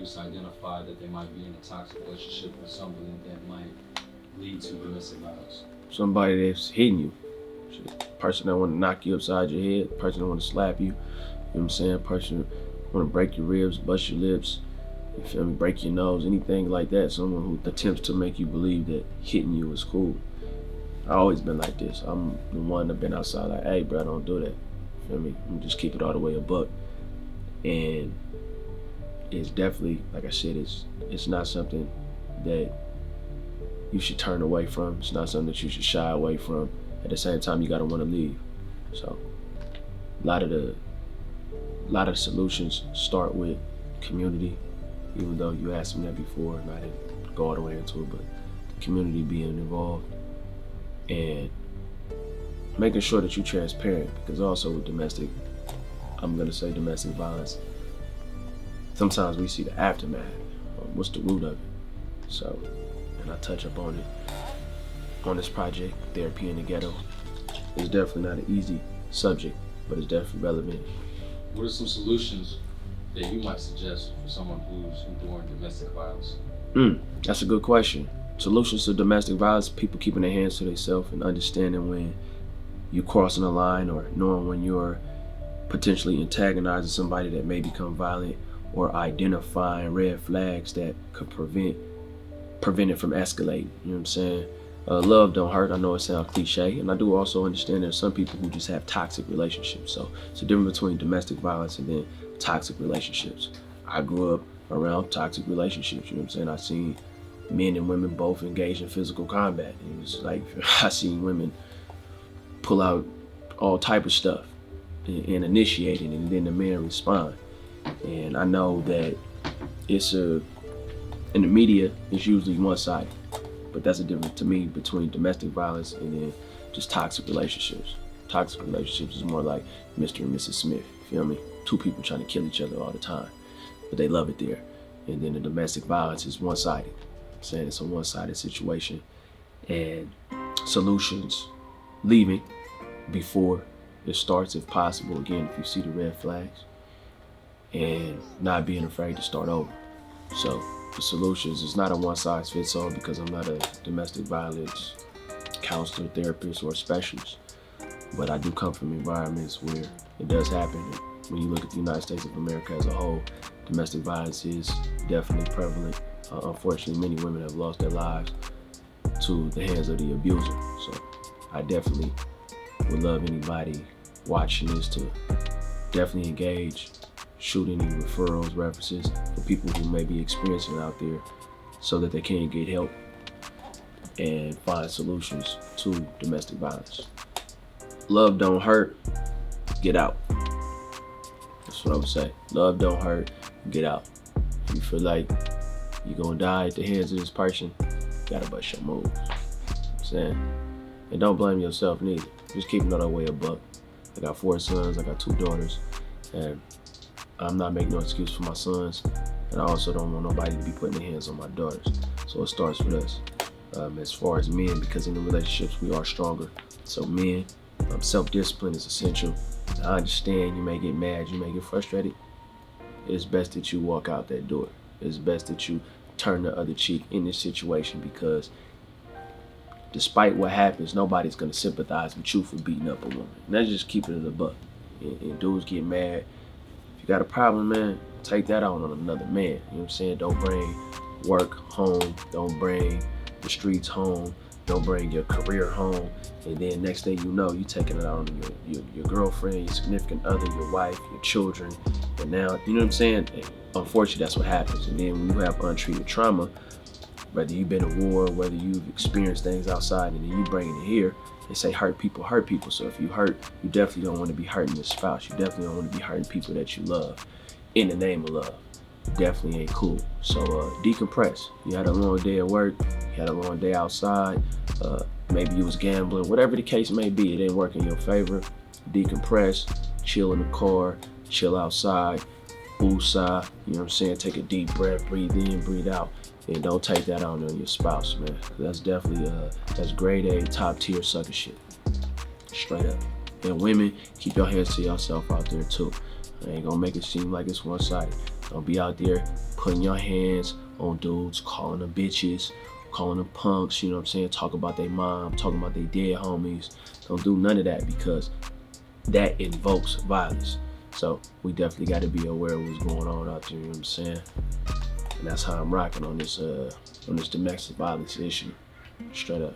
youths identify that they might be in a toxic relationship with somebody that might lead to domestic violence? Somebody that's hitting you. Person that want to knock you upside your head, person that want to slap you, you know what I'm saying? Person want to break your ribs, bust your lips, you feel me, break your nose, anything like that. Someone who attempts to make you believe that hitting you is cool. I always been like this. I'm the one that been outside like, hey bro, don't do that. You feel me? I'm just keep it all the way a buck. And it's definitely, like I said, it's not something that you should turn away from. It's not something that you should shy away from. At the same time, you gotta want to leave. So a lot of the solutions start with community, even though you asked me that before and I didn't go all the way into it, but the community being involved and making sure that you're transparent, because also with domestic violence, sometimes we see the aftermath. What's the root of it? So, and I touch up on it on this project, Therapy in the Ghetto. It's definitely not an easy subject, but it's definitely relevant. What are some solutions that you might suggest for someone who's enduring domestic violence? That's a good question. Solutions to domestic violence: people keeping their hands to themselves and understanding when you're crossing a line, or knowing when you're potentially antagonizing somebody that may become violent, or identifying red flags that could prevent it from escalating. You know what I'm saying? Love don't hurt. I know it sounds cliche, and I do also understand there's some people who just have toxic relationships. So it's a difference between domestic violence and then toxic relationships. I grew up around toxic relationships. You know what I'm saying? I seen men and women both engaged in physical combat. It was like I seen women pull out all type of stuff and initiate it, and then the men respond. And I know that in the media, it's usually one-sided. But that's a difference to me between domestic violence and then just toxic relationships. Toxic relationships is more like Mr. and Mrs. Smith, you feel me? Two people trying to kill each other all the time, but they love it there. And then the domestic violence is one-sided. I'm saying it's a one-sided situation. And solutions: leaving before it starts if possible, again, if you see the red flags, and not being afraid to start over. So the solutions is not a one-size-fits-all, because I'm not a domestic violence counselor, therapist, or specialist. But I do come from environments where it does happen. When you look at the United States of America as a whole, domestic violence is definitely prevalent. Unfortunately, many women have lost their lives to the hands of the abuser. So I definitely would love anybody watching this to definitely engage, shoot any referrals, references for people who may be experiencing it out there, so that they can get help and find solutions to domestic violence. Love don't hurt, get out. That's what I would say. Love don't hurt, get out. If you feel like you're gonna die at the hands of this person, you gotta bust your moves. You know what I'm saying? And don't blame yourself neither. Just keep it all the way a buck. I got 4 sons, I got 2 daughters, and I'm not making no excuse for my sons, and I also don't want nobody to be putting their hands on my daughters. So it starts with us. As far as men, because in the relationships we are stronger. So men, self-discipline is essential. I understand you may get mad, you may get frustrated. It's best that you walk out that door. It's best that you turn the other cheek in this situation, because despite what happens, nobody's gonna sympathize with you for beating up a woman. And that's just keeping it a buck. And dudes get mad. If you got a problem, man, take that out on another man. You know what I'm saying? Don't bring work home. Don't bring the streets home. Don't bring your career home. And then next thing you know, you taking it out on your girlfriend, your significant other, your wife, your children. And now, you know what I'm saying? Unfortunately, that's what happens. And then when you have untreated trauma, whether you've been at war, whether you've experienced things outside, and then you bring it here, they say hurt people hurt people. So if you hurt, you definitely don't want to be hurting your spouse. You definitely don't want to be hurting people that you love in the name of love. It definitely ain't cool. So decompress. You had a long day at work, you had a long day outside, maybe you was gambling, whatever the case may be, it didn't work in your favor. Decompress, chill in the car, chill outside, woosah, you know what I'm saying? Take a deep breath, breathe in, breathe out. And don't take that out on your spouse, man. That's definitely, that's grade A, top tier sucker shit. Straight up. And women, keep your hands to yourself out there too. I ain't gonna make it seem like it's one-sided. Don't be out there putting your hands on dudes, calling them bitches, calling them punks, you know what I'm saying? Talk about their mom, talking about their dead homies. Don't do none of that, because that invokes violence. So we definitely got to be aware of what's going on out there, you know what I'm saying? And that's how I'm rocking on this domestic violence issue. Straight up.